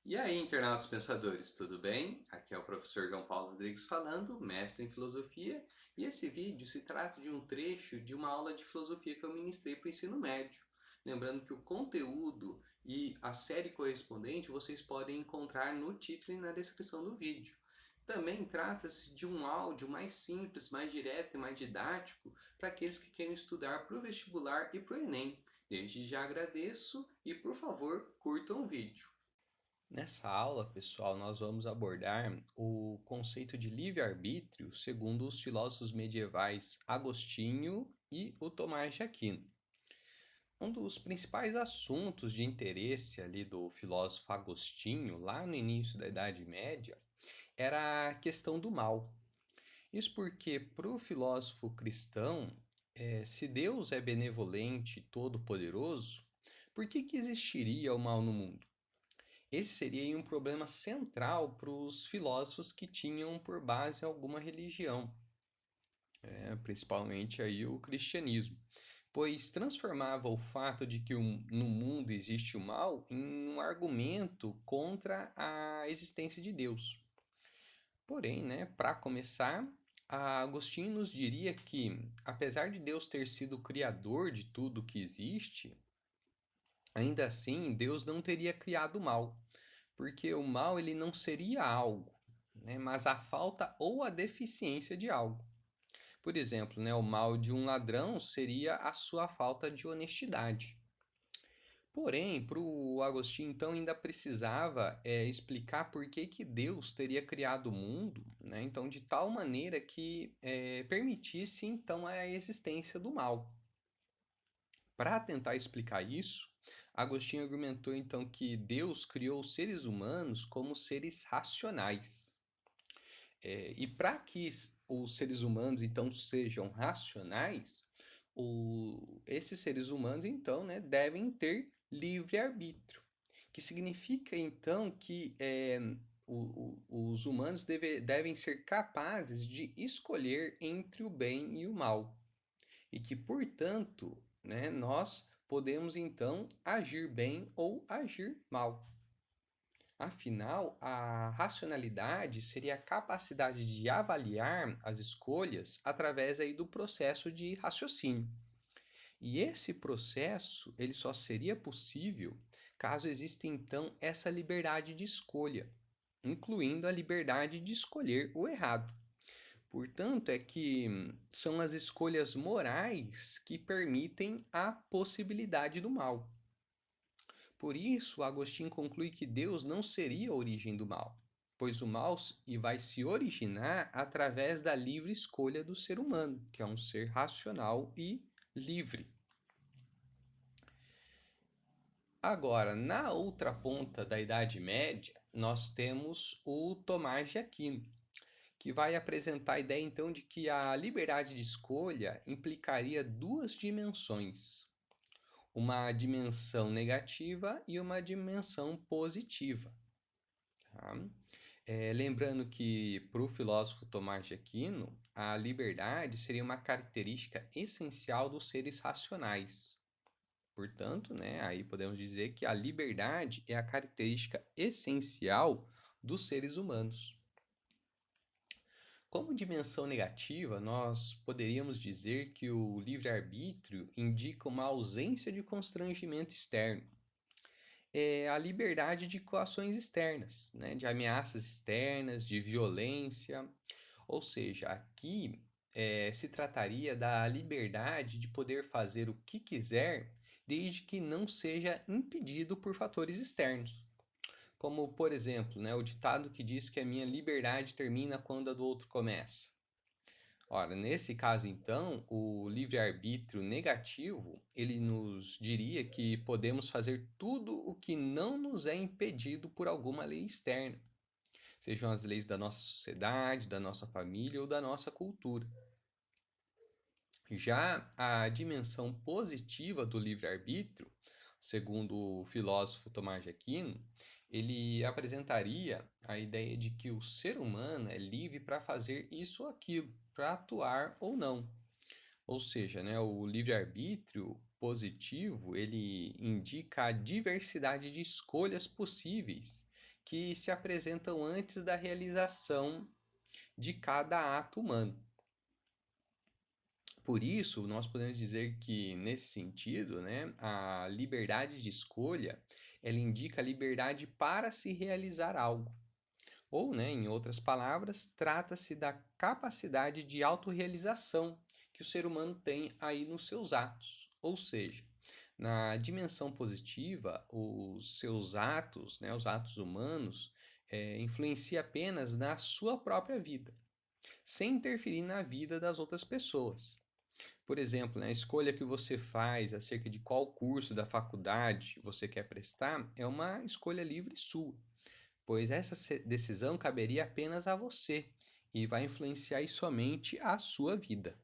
E aí, internautas pensadores, tudo bem? Aqui é o professor João Paulo Rodrigues falando, mestre em filosofia, e esse vídeo se trata de um trecho de uma aula de filosofia que eu ministrei para o ensino médio. Lembrando que o conteúdo e a série correspondente vocês podem encontrar no título e na descrição do vídeo. Também trata-se de um áudio mais simples, mais direto e mais didático para aqueles que querem estudar para o vestibular e para o Enem. Desde já agradeço e, por favor, curtam o vídeo. Nessa aula, pessoal, nós vamos abordar o conceito de livre-arbítrio segundo os filósofos medievais Agostinho e o Tomás de Aquino. Um dos principais assuntos de interesse ali do filósofo Agostinho, lá no início da Idade Média, era a questão do mal. Isso porque, para o filósofo cristão, se Deus é benevolente e todo-poderoso, por que existiria o mal no mundo? Esse seria um problema central para os filósofos que tinham por base alguma religião, principalmente aí o cristianismo, pois transformava o fato de que no mundo existe o mal em um argumento contra a existência de Deus. Porém, para começar, Agostinho nos diria que, apesar de Deus ter sido o criador de tudo que existe, ainda assim Deus não teria criado o mal, porque o mal ele não seria algo, né, mas a falta ou a deficiência de algo. Por exemplo, o mal de um ladrão seria a sua falta de honestidade. Porém, para o Agostinho, então, ainda precisava explicar por que Deus teria criado o mundo, né, então, de tal maneira que permitisse, então, a existência do mal. Para tentar explicar isso, Agostinho argumentou então que Deus criou os seres humanos como seres racionais. E para que os seres humanos então sejam racionais, esses seres humanos então devem ter livre-arbítrio, que significa então que os humanos devem ser capazes de escolher entre o bem e o mal e que, portanto, nós podemos então agir bem ou agir mal. Afinal, a racionalidade seria a capacidade de avaliar as escolhas através aí do processo de raciocínio. E esse processo ele só seria possível caso exista então essa liberdade de escolha, incluindo a liberdade de escolher o errado. Portanto, é que são as escolhas morais que permitem a possibilidade do mal. Por isso, Agostinho conclui que Deus não seria a origem do mal, pois o mal vai se originar através da livre escolha do ser humano, que é um ser racional e livre. Agora, na outra ponta da Idade Média, nós temos o Tomás de Aquino, que vai apresentar a ideia então de que a liberdade de escolha implicaria duas dimensões, uma dimensão negativa e uma dimensão positiva. Tá? Lembrando que para o filósofo Tomás de Aquino, a liberdade seria uma característica essencial dos seres racionais. Portanto, aí podemos dizer que a liberdade é a característica essencial dos seres humanos. Como dimensão negativa, nós poderíamos dizer que o livre-arbítrio indica uma ausência de constrangimento externo. É a liberdade de coações externas, de ameaças externas, de violência. Ou seja, aqui se trataria da liberdade de poder fazer o que quiser, desde que não seja impedido por fatores externos. Como, por exemplo, o ditado que diz que a minha liberdade termina quando a do outro começa. Ora, nesse caso, então, o livre-arbítrio negativo, ele nos diria que podemos fazer tudo o que não nos é impedido por alguma lei externa, sejam as leis da nossa sociedade, da nossa família ou da nossa cultura. Já a dimensão positiva do livre-arbítrio, segundo o filósofo Tomás de Aquino, ele apresentaria a ideia de que o ser humano é livre para fazer isso ou aquilo, para atuar ou não. Ou seja, o livre-arbítrio positivo, ele indica a diversidade de escolhas possíveis que se apresentam antes da realização de cada ato humano. Por isso, nós podemos dizer que, nesse sentido, né, a liberdade de escolha, ela indica a liberdade para se realizar algo. Ou, né, em outras palavras, trata-se da capacidade de autorrealização que o ser humano tem aí nos seus atos. Ou seja, na dimensão positiva, os seus atos, né, os atos humanos, influenciam apenas na sua própria vida, sem interferir na vida das outras pessoas. Por exemplo, né, a escolha que você faz acerca de qual curso da faculdade você quer prestar é uma escolha livre sua, pois essa decisão caberia apenas a você e vai influenciar somente a sua vida.